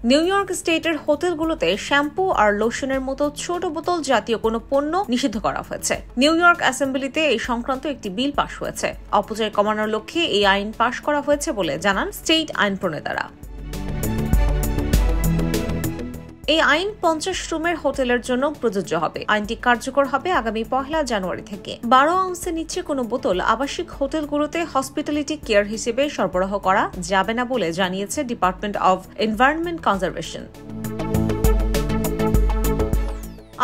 New York স্টেটের হোটেলগুলোতে shampoo আর লোশনের মতো ছোট বোতল জাতীয় কোনো পণ্য নিষিদ্ধ করা হয়েছে। নিউ ইয়র্ক অ্যাসেম্বলিতে এই সংক্রান্ত একটি বিল পাশ হয়েছে। অপচয় কমানোর লক্ষ্যে এই আইন পাশ করা হয়েছে বলে জানান স্টেট আইন প্রণেতারা। এই আইন 50 রুমের হোটেলের জন্য প্রযোজ্য হবে। আইনটি কার্যকর হবে আগামী 1 জানুয়ারি থেকে। 12 আউন্সের নিচে কোনো বোতল আবাসিক হোটেলগুলোতে হসপিটালিটি কেয়ার হিসেবে সরবরাহ করা যাবে না বলে জানিয়েছে ডিপার্টমেন্ট অব এনভায়রনমেন্ট কনজারভেশন।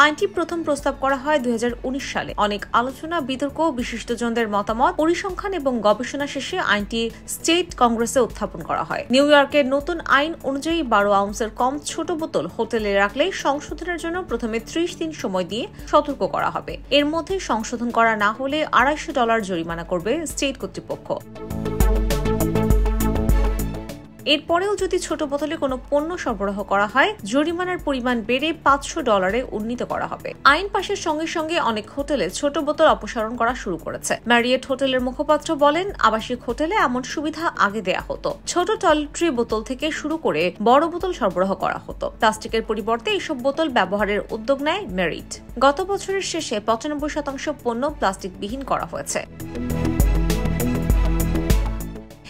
আইনটি প্রথম প্রস্তাব করা হয় 2019 সালে। অনেক আলোচনা, বিতর্ক, বিশিষ্টজনদের মতামত, পরিসংখ্যান এবং গবেষণা শেষে আইনটি স্টেট কংগ্রেসে উত্থাপন করা হয়। নিউ ইয়র্কের নতুন আইন অনুযায়ী 12 আউন্সের কম ছোট বোতল হোটেলে রাখলে সংশোধনের জন্য প্রথমে 30 দিন সময় দিয়ে সতর্ক করা হবে। এর মধ্যে সংশোধন করা না হলে $250 জরিমানা করবে স্টেট কর্তৃপক্ষ। এরপরেও যদি ছোট বোতলে কোনো পণ্য সরবরাহ করা হয়, জরিমানার পরিমাণ বেড়ে $500 উন্নীত করা হবে। আইন পাশের সঙ্গে সঙ্গে অনেক হোটেলে ছোট বোতল অপসারণ করা শুরু করেছে। ম্যারিয়েট হোটেলের মুখপাত্র বলেন, আবাসিক হোটেলে এমন সুবিধা আগে দেয়া হতো। ছোট টয়লেট্রি বোতল থেকে শুরু করে বড় বোতল সরবরাহ করা হতো। প্লাস্টিকের পরিবর্তে এসব বোতল ব্যবহারের উদ্যোগ নেয় মেরিট। গত বছরের শেষে 95% পণ্য প্লাস্টিকবিহীন করা হয়েছে।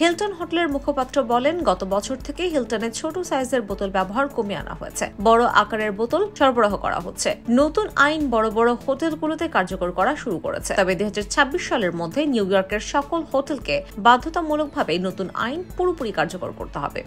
হিলটন হোটেলের মুখপাত্র বলেন, গত বছর থেকে হিলটনের ছোট সাইজের বোতল ব্যবহার কমিয়ে আনা হয়েছে। বড় আকারের বোতল সরবরাহ করা হচ্ছে। নতুন আইন বড় বড় হোটেলগুলোতে কার্যকর করা শুরু করেছে। তবে 2026 সালের মধ্যে নিউ ইয়র্কের সকল হোটেলকে বাধ্যতামূলকভাবে নতুন আইন পুরোপুরি কার্যকর করতে হবে।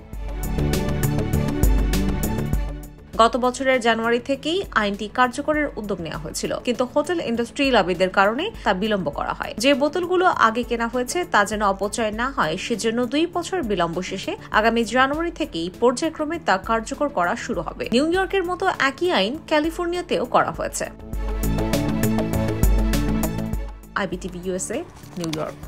গত বছরের জানুয়ারি থেকেই আইনটি কার্যকরের উদ্যোগ নেওয়া হয়েছিল, কিন্তু হোটেল ইন্ডাস্ট্রি লবিদের কারণে তা বিলম্ব করা হয়। যে বোতলগুলো আগে কেনা হয়েছে তা যেন অপচয় না হয়, সেজন্য 2 বছর বিলম্ব শেষে আগামী জানুয়ারি থেকেই পর্যায়ক্রমে তা কার্যকর করা শুরু হবে। নিউ ইয়র্কের মতো একই আইন ক্যালিফোর্নিয়াতেও করা হয়েছে। IBTV USA, new York.